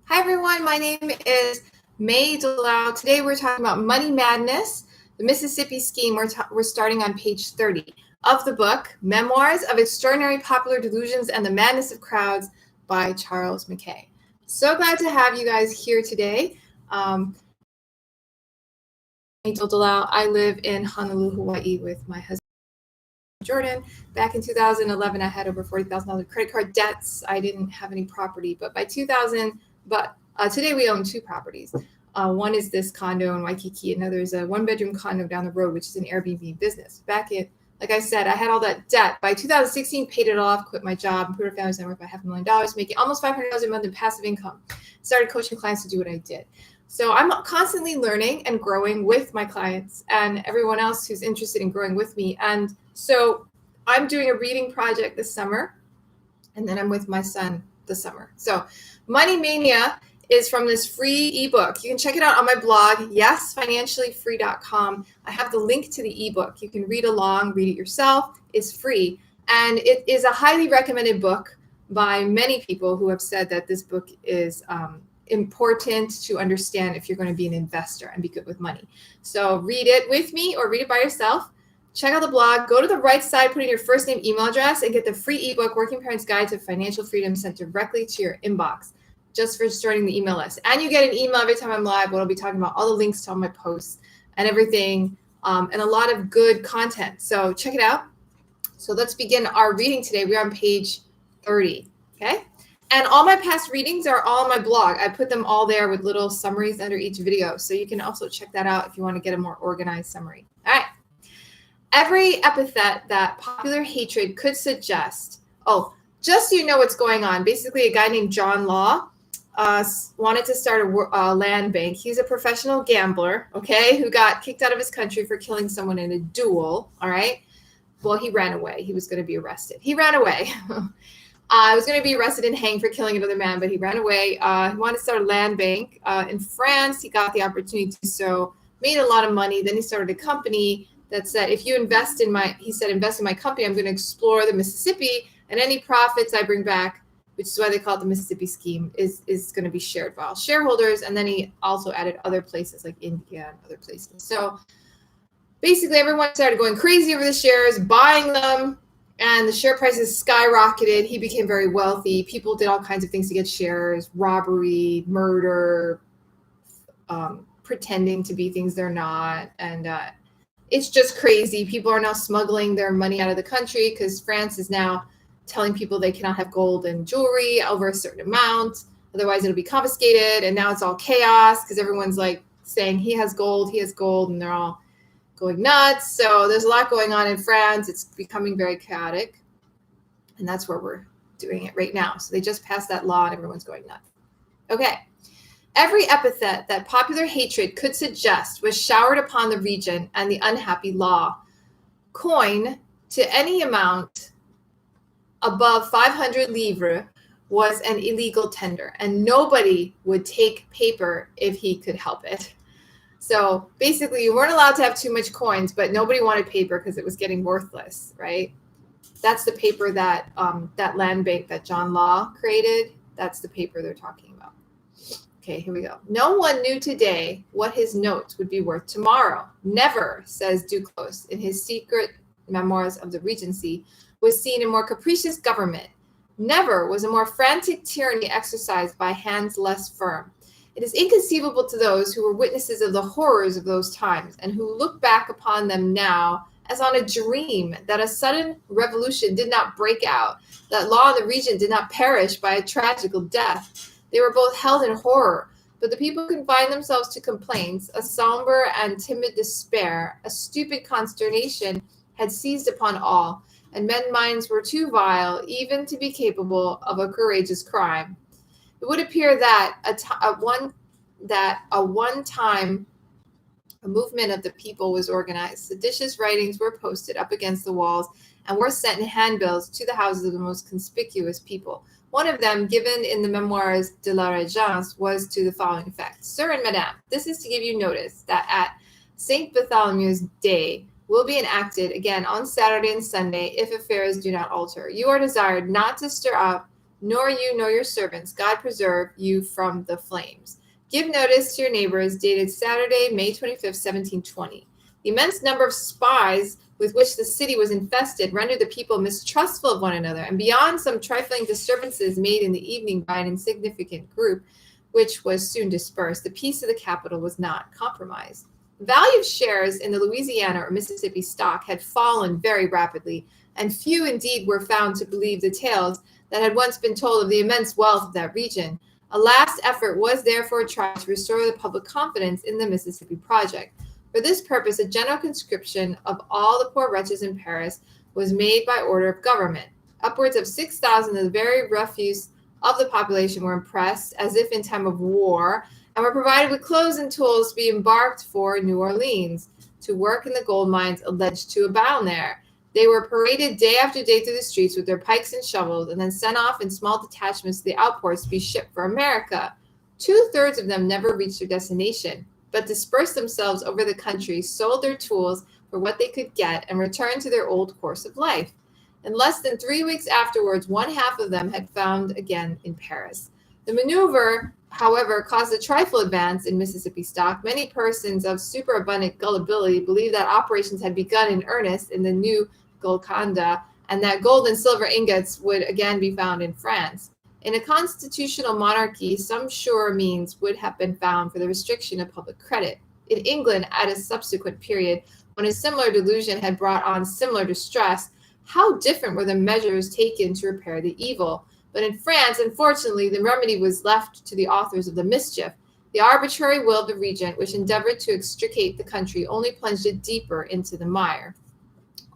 Hi everyone, my name is May Delau. Today we're talking about Money Madness, the Mississippi Scheme. We're starting on page 30 of the book, Memoirs of Extraordinary Popular Delusions and the Madness of Crowds by Charles Mackay. So glad to have you guys here today. May Delau. I live in Honolulu, Hawaii with my husband, Jordan. Back in 2011, I had over $40,000 credit card debts. I didn't have any property, but by 2000, today we own two properties. One is this condo in Waikiki, another is a one-bedroom condo down the road, which is an Airbnb business. Back in, like I said, I had all that debt. By 2016, paid it off, quit my job, put a family net worth by $500,000, making almost $500 a month in passive income. Started coaching clients to do what I did. So I'm constantly learning and growing with my clients and everyone else who's interested in growing with me. And so I'm doing a reading project this summer, and then I'm with my son this summer. So Money Mania is from this free ebook. You can check it out on my blog, yesfinanciallyfree.com. I have the link to the ebook. You can read along, read it yourself. It's free. And it is a highly recommended book by many people who have said that this book is important to understand if you're going to be an investor and be good with money. So read it with me or read it by yourself. Check out the blog, go to the right side, put in your first name, email address, and get the free ebook, Working Parents Guide to Financial Freedom, sent directly to your inbox just for starting the email list. And you get an email every time I'm live where I'll be talking about all the links to all my posts and everything, and a lot of good content. So check it out. So let's begin our reading today. We're on page 30, okay? And all my past readings are all on my blog. I put them all there with little summaries under each video. So you can also check that out if you want to get a more organized summary. All right. Every epithet that popular hatred could suggest. Oh, just so you know what's going on. Basically, a guy named John Law wanted to start a land bank. He's a professional gambler, okay, who got kicked out of his country for killing someone in a duel, all right? Well, he ran away. He was going to be arrested. He ran away. He was going to be arrested and hanged for killing another man, but he ran away. He wanted to start a land bank. In France, he got the opportunity to so made a lot of money. Then he started a company that said, if you invest in my company, I'm going to explore the Mississippi, and any profits I bring back, which is why they call it the Mississippi Scheme, is going to be shared by all shareholders. And then he also added other places like India and other places. So basically everyone started going crazy over the shares, buying them, and the share prices skyrocketed. He became very wealthy. People did all kinds of things to get shares, robbery, murder, pretending to be things they're not. And it's just crazy. People are now smuggling their money out of the country because France is now telling people they cannot have gold and jewelry over a certain amount. Otherwise, it'll be confiscated. And now it's all chaos because everyone's like saying he has gold, and they're all going nuts. So there's a lot going on in France. It's becoming very chaotic. And that's where we're doing it right now. So they just passed that law and everyone's going nuts. Okay. Every epithet that popular hatred could suggest was showered upon the region and the unhappy Law. Coin to any amount above 500 livres was an illegal tender, and nobody would take paper if he could help it. So basically, you weren't allowed to have too much coins, but nobody wanted paper because it was getting worthless, right? That's the paper that that land bank that John Law created. That's the paper they're talking about. Okay, here we go. No one knew today what his notes would be worth tomorrow. Never, says Duclos in his secret Memoirs of the Regency, was seen a more capricious government. Never was a more frantic tyranny exercised by hands less firm. It is inconceivable to those who were witnesses of the horrors of those times and who look back upon them now as on a dream that a sudden revolution did not break out, that law in the region did not perish by a tragical death. They were both held in horror, but the people confined themselves to complaints. A somber and timid despair, a stupid consternation had seized upon all, and men's minds were too vile even to be capable of a courageous crime. It would appear that a movement of the people was organized. Seditious writings were posted up against the walls and were sent in handbills to the houses of the most conspicuous people. One of them, given in the Memoirs de la Régence, was to the following effect. Sir and Madame, this is to give you notice that at St. Bartholomew's Day will be enacted again on Saturday and Sunday if affairs do not alter. You are desired not to stir up nor you nor your servants. God preserve you from the flames. Give notice to your neighbors, dated Saturday, May 25th, 1720. The immense number of spies with which the city was infested rendered the people mistrustful of one another, and beyond some trifling disturbances made in the evening by an insignificant group, which was soon dispersed, the peace of the capital was not compromised. The value of shares in the Louisiana or Mississippi stock had fallen very rapidly, and few indeed were found to believe the tales that had once been told of the immense wealth of that region. A last effort was therefore tried to restore the public confidence in the Mississippi project. For this purpose, a general conscription of all the poor wretches in Paris was made by order of government. Upwards of 6,000 of the very refuse of the population were impressed, as if in time of war, and were provided with clothes and tools to be embarked for New Orleans, to work in the gold mines alleged to abound there. They were paraded day after day through the streets with their pikes and shovels, and then sent off in small detachments to the outports to be shipped for America. 2/3 of them never reached their destination, but dispersed themselves over the country, sold their tools for what they could get, and returned to their old course of life. In less than 3 weeks afterwards, one half of them had found again in Paris. The maneuver, however, caused a trifle advance in Mississippi stock. Many persons of superabundant gullibility believed that operations had begun in earnest in the new Golconda, and that gold and silver ingots would again be found in France. In a constitutional monarchy, some sure means would have been found for the restriction of public credit. In England, at a subsequent period, when a similar delusion had brought on similar distress, how different were the measures taken to repair the evil. But in France, unfortunately, the remedy was left to the authors of the mischief. The arbitrary will of the regent, which endeavored to extricate the country, only plunged it deeper into the mire.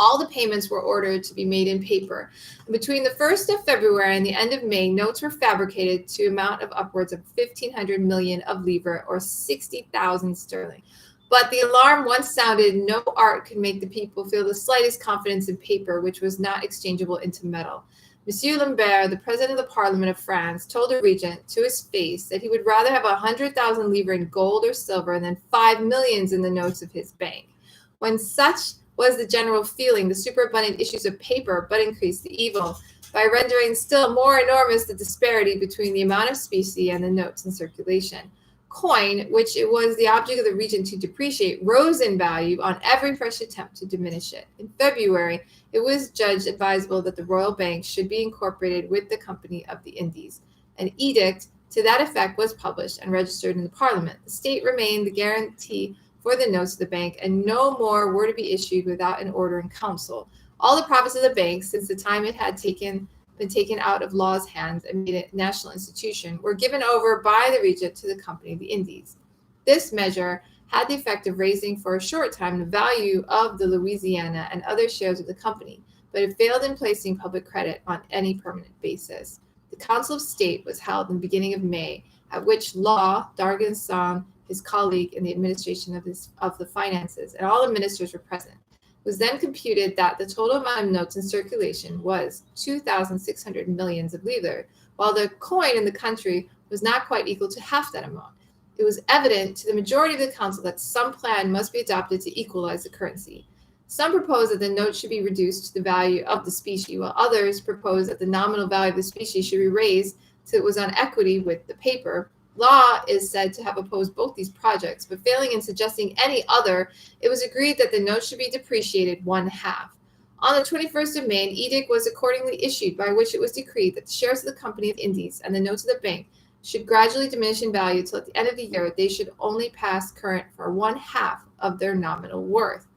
All the payments were ordered to be made in paper. And between the 1st of February and the end of May, notes were fabricated to amount of upwards of 1,500 million of livres, or 60,000 sterling. But the alarm once sounded, no art could make the people feel the slightest confidence in paper, which was not exchangeable into metal. Monsieur Lambert, the president of the Parliament of France, told the regent to his face that he would rather have 100,000 livres in gold or silver than 5 millions in the notes of his bank. When such was the general feeling, the superabundant issues of paper but increased the evil, by rendering still more enormous the disparity between the amount of specie and the notes in circulation. Coin, which it was the object of the regent to depreciate, rose in value on every fresh attempt to diminish it. In February, it was judged advisable that the Royal Bank should be incorporated with the Company of the Indies. An edict to that effect was published and registered in the Parliament. The state remained the guarantee for the notes of the bank, and no more were to be issued without an order in council. All the profits of the bank, since the time it had been taken out of law's hands and made a national institution, were given over by the regent to the Company of the Indies. This measure had the effect of raising for a short time the value of the Louisiana and other shares of the company, but it failed in placing public credit on any permanent basis. The Council of State was held in the beginning of May, at which Law, d'Argenson, his colleague in the administration of the finances, and all the ministers were present. It was then computed that the total amount of notes in circulation was 2,600 millions of livres, while the coin in the country was not quite equal to half that amount. It was evident to the majority of the council that some plan must be adopted to equalize the currency. Some proposed that the note should be reduced to the value of the specie, while others proposed that the nominal value of the specie should be raised till it was on equity with the paper. Law is said to have opposed both these projects, but failing in suggesting any other, it was agreed that the note should be depreciated one half. On the 21st of May, an edict was accordingly issued by which it was decreed that the shares of the Company of the Indies and the notes of the bank should gradually diminish in value till at the end of the year they should only pass current for one half of their nominal worth.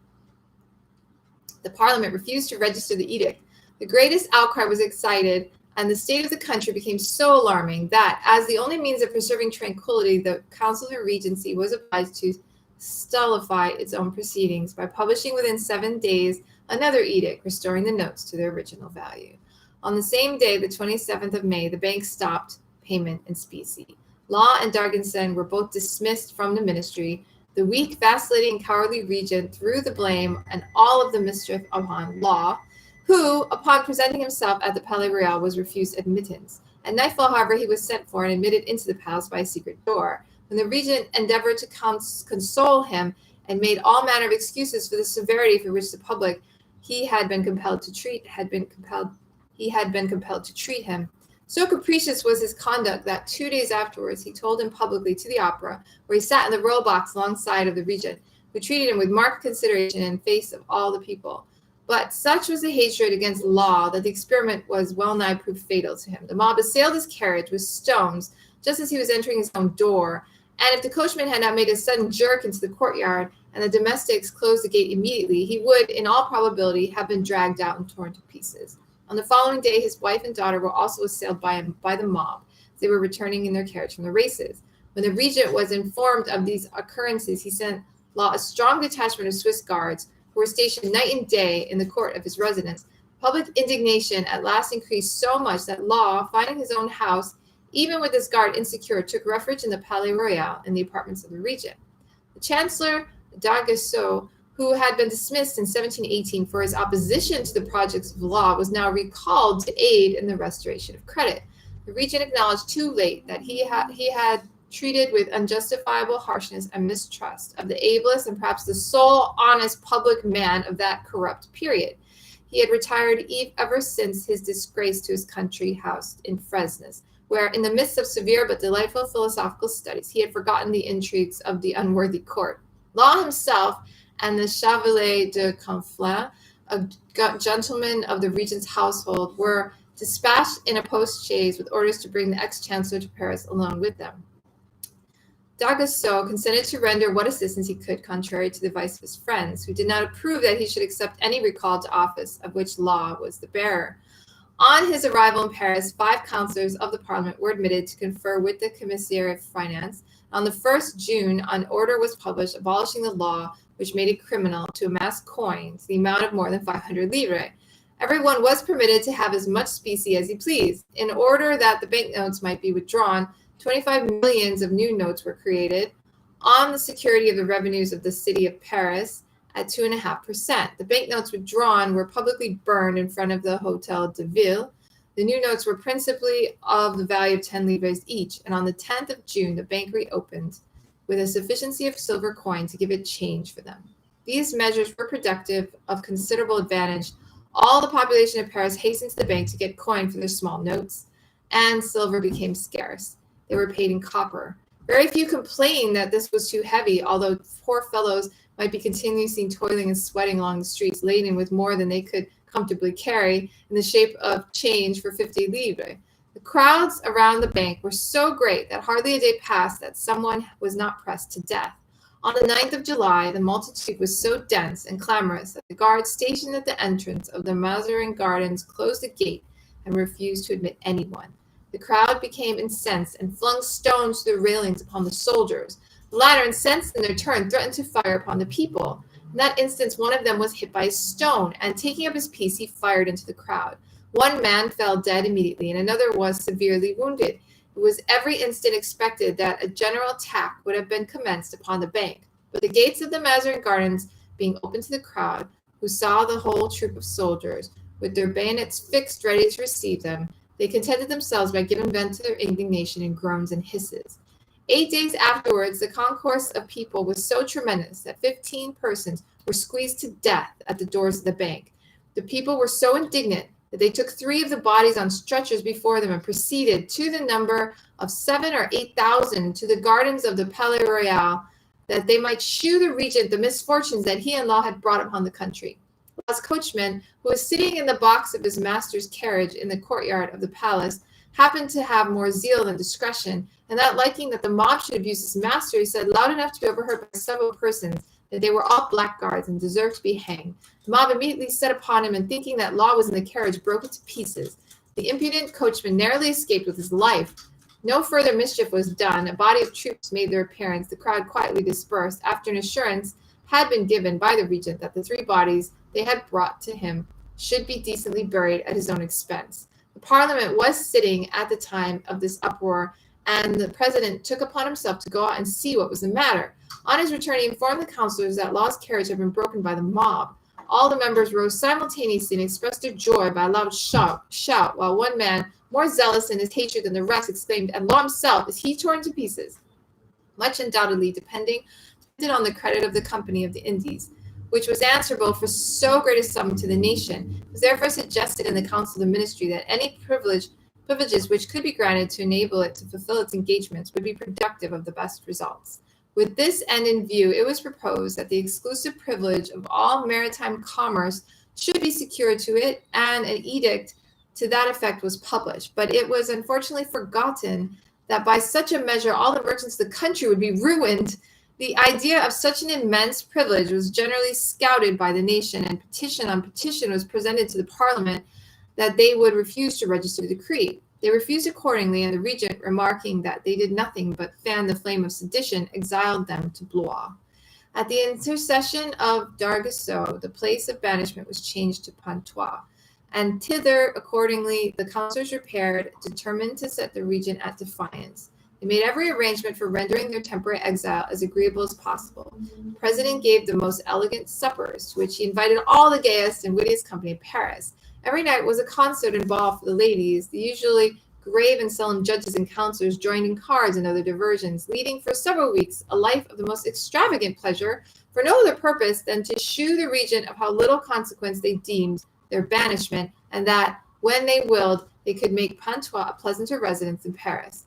The Parliament refused to register the edict. The greatest outcry was excited, and the state of the country became so alarming that, as the only means of preserving tranquility, the Council of Regency was obliged to stultify its own proceedings by publishing within 7 days another edict restoring the notes to their original value. On the same day, the 27th of May, the bank stopped payment in specie. Law and d'Argenson were both dismissed from the ministry. The weak, vacillating, cowardly regent threw the blame and all of the mischief upon Law, who, upon presenting himself at the Palais Royal, was refused admittance. At nightfall, however, he was sent for and admitted into the palace by a secret door. When the regent endeavored to console him and made all manner of excuses for the severity for which the public he had been compelled to treat him, So capricious was his conduct that 2 days afterwards he told him publicly to the opera, where he sat in the royal box alongside of the regent, who treated him with marked consideration in face of all the people. But such was the hatred against law that the experiment was well nigh proved fatal to him. The mob assailed his carriage with stones just as he was entering his own door, and if the coachman had not made a sudden jerk into the courtyard and the domestics closed the gate immediately, he would, in all probability, have been dragged out and torn to pieces. On the following day, his wife and daughter were also assailed by the mob as they were returning in their carriage from the races. When the regent was informed of these occurrences, he sent Law a strong detachment of Swiss guards who were stationed night and day in the court of his residence. Public indignation at last increased so much that Law, finding his own house, even with his guard insecure, took refuge in the Palais Royal in the apartments of the regent. The Chancellor d'Aguesseau, who had been dismissed in 1718 for his opposition to the projects of Law, was now recalled to aid in the restoration of credit. The regent acknowledged too late that he had treated with unjustifiable harshness and mistrust of the ablest and perhaps the sole honest public man of that corrupt period. He had retired ever since his disgrace to his country house in Fresnes, where, in the midst of severe but delightful philosophical studies, he had forgotten the intrigues of the unworthy court. Law himself and the Chevalier de Conflans, a gentleman of the regent's household, were dispatched in a post-chaise with orders to bring the ex-chancellor to Paris alone with them. D'Aguesseau consented to render what assistance he could, contrary to the advice of his friends, who did not approve that he should accept any recall to office of which Law was the bearer. On his arrival in Paris, 5 councillors of the Parliament were admitted to confer with the Commissary of Finance. On the 1st June, an order was published abolishing the law which made it criminal to amass coins the amount of more than 500 livres. Everyone was permitted to have as much specie as he pleased. In order that the banknotes might be withdrawn, 25 millions of new notes were created on the security of the revenues of the city of Paris at 2.5%. The banknotes withdrawn were publicly burned in front of the Hôtel de Ville. The new notes were principally of the value of 10 livres each, and on the 10th of June, the bank reopened with a sufficiency of silver coin to give it change for them. These measures were productive of considerable advantage. All the population of Paris hastened to the bank to get coin for their small notes, and silver became scarce. They were paid in copper. Very few complained that this was too heavy, although poor fellows might be continually seen toiling and sweating along the streets, laden with more than they could comfortably carry in the shape of change for 50 livres. The crowds around the bank were so great that hardly a day passed that someone was not pressed to death. On the 9th of July, the multitude was so dense and clamorous that the guards stationed at the entrance of the Mazarin Gardens closed the gate and refused to admit anyone. The crowd became incensed and flung stones through the railings upon the soldiers. The latter, incensed in their turn, threatened to fire upon the people. In that instance, one of them was hit by a stone, and taking up his piece, he fired into the crowd. One man fell dead immediately, and another was severely wounded. It was every instant expected that a general attack would have been commenced upon the bank. But the gates of the Mazarin Gardens being opened to the crowd, who saw the whole troop of soldiers, with their bayonets fixed ready to receive them, they contented themselves by giving vent to their indignation in groans and hisses. 8 days afterwards, the concourse of people was so tremendous that 15 persons were squeezed to death at the doors of the bank. The people were so indignant that they took 3 of the bodies on stretchers before them and proceeded, to the number of 7,000 or 8,000, to the gardens of the Palais Royal, that they might shew the regent the misfortunes that he and Law had brought upon the country. Law's coachman, who was sitting in the box of his master's carriage in the courtyard of the palace, happened to have more zeal than discretion, and not liking that the mob should abuse his master, he said loud enough to be overheard by several persons that they were all blackguards and deserved to be hanged. The mob immediately set upon him, and thinking that Law was in the carriage, broke it to pieces. The impudent coachman narrowly escaped with his life. No further mischief was done. A body of troops made their appearance. The crowd quietly dispersed after an assurance had been given by the regent that the 3 bodies they had brought to him should be decently buried at his own expense. The Parliament was sitting at the time of this uproar, and the president took upon himself to go out and see what was the matter. On his return, he informed the councillors that Law's carriage had been broken by the mob. All the members rose simultaneously and expressed their joy by a loud shout, while one man, more zealous in his hatred than the rest, exclaimed, "And Law himself, is he torn to pieces?" Much undoubtedly depended on the credit of the Company of the Indies, which was answerable for so great a sum to the nation. It was therefore suggested in the Council of Ministry that any privilege privileges which could be granted to enable it to fulfill its engagements would be productive of the best results. With this end in view, it was proposed that the exclusive privilege of all maritime commerce should be secured to it, and an edict to that effect was published. But it was unfortunately forgotten that by such a measure all the merchants of the country would be ruined. The idea of such an immense privilege was generally scouted by the nation, and petition on petition was presented to the parliament that they would refuse to register the decree. They refused accordingly, and the regent, remarking that they did nothing but fan the flame of sedition, exiled them to Blois. At the intercession of D'Arguesseau, the place of banishment was changed to Pontoise, and thither, accordingly, the councillors repaired, determined to set the regent at defiance. They made every arrangement for rendering their temporary exile as agreeable as possible. The president gave the most elegant suppers, to which he invited all the gayest and wittiest company of Paris. Every night was a concert and ball for the ladies. The usually grave and solemn judges and councillors joined in cards and other diversions, leading for several weeks a life of the most extravagant pleasure, for no other purpose than to shew the regent of how little consequence they deemed their banishment, and that, when they willed, they could make Pontoise a pleasanter residence than Paris.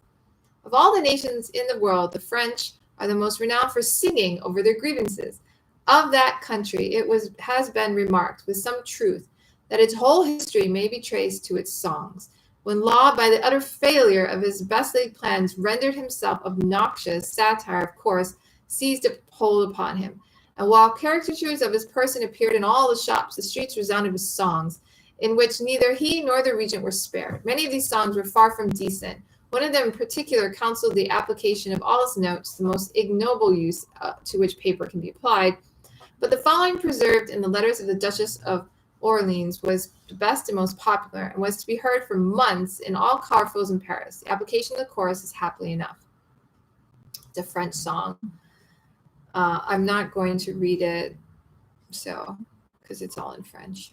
Of all the nations in the world, the French are the most renowned for singing over their grievances. Of that country, has been remarked with some truth that its whole history may be traced to its songs. When Law, by the utter failure of his best laid plans, rendered himself obnoxious, satire, of course, seized a hold upon him. And while caricatures of his person appeared in all the shops, the streets resounded with songs, in which neither he nor the regent were spared. Many of these songs were far from decent. One of them in particular counseled the application of all its notes, the most ignoble use to which paper can be applied. But the following, preserved in the letters of the Duchess of Orleans, was the best and most popular, and was to be heard for months in all carrefours in Paris. The application of the chorus is happily enough. It's a French song. I'm not going to read it, because it's all in French.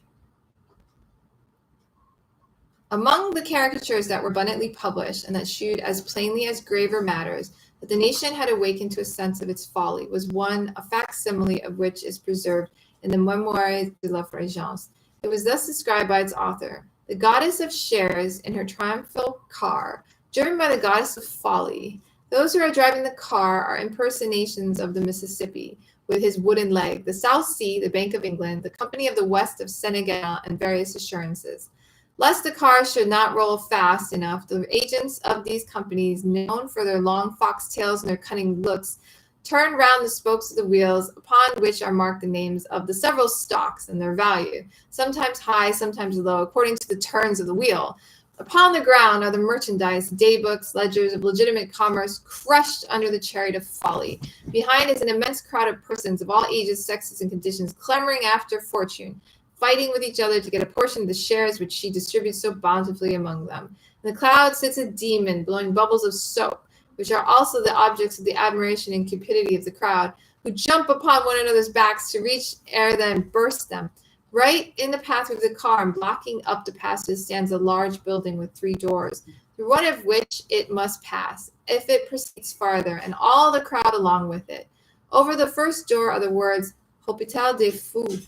Among the caricatures that were abundantly published, and that shewed as plainly as graver matters that the nation had awakened to a sense of its folly, was one, a facsimile of which is preserved in the Memoirs de la Régence. It was thus described by its author: the goddess of shares in her triumphal car, driven by the goddess of folly. Those who are driving the car are impersonations of the Mississippi, with his wooden leg, the South Sea, the Bank of England, the Company of the West of Senegal, and various assurances. Lest the car should not roll fast enough, the agents of these companies, known for their long foxtails and their cunning looks, turn round the spokes of the wheels, upon which are marked the names of the several stocks and their value, sometimes high, sometimes low, according to the turns of the wheel. Upon the ground are the merchandise, daybooks, ledgers of legitimate commerce, crushed under the chariot of folly. Behind is an immense crowd of persons of all ages, sexes, and conditions, clamoring after fortune, fighting with each other to get a portion of the shares which she distributes so bountifully among them. In the cloud sits a demon, blowing bubbles of soap, which are also the objects of the admiration and cupidity of the crowd, who jump upon one another's backs to reach ere then burst them. Right in the pathway of the car, and blocking up the passage, stands a large building with 3 doors, through one of which it must pass, if it proceeds farther, and all the crowd along with it. Over the first door are the words, Hôpital des Fous,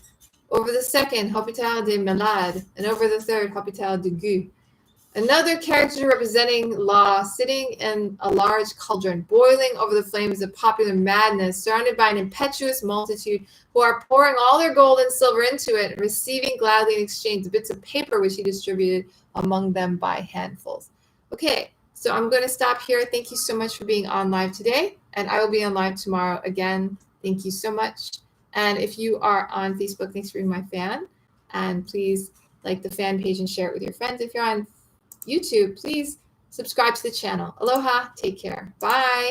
over the second, Hôpital des Malades, and over the third, Hôpital des Gueux. Another character representing Law, sitting in a large cauldron, boiling over the flames of popular madness, surrounded by an impetuous multitude who are pouring all their gold and silver into it, and receiving gladly in exchange the bits of paper which he distributed among them by handfuls. Okay, so I'm going to stop here. Thank you so much for being on live today, and I will be on live tomorrow again. Thank you so much. And if you are on Facebook, thanks for being my fan. And please like the fan page and share it with your friends. If you're on YouTube, please subscribe to the channel. Aloha, take care. Bye.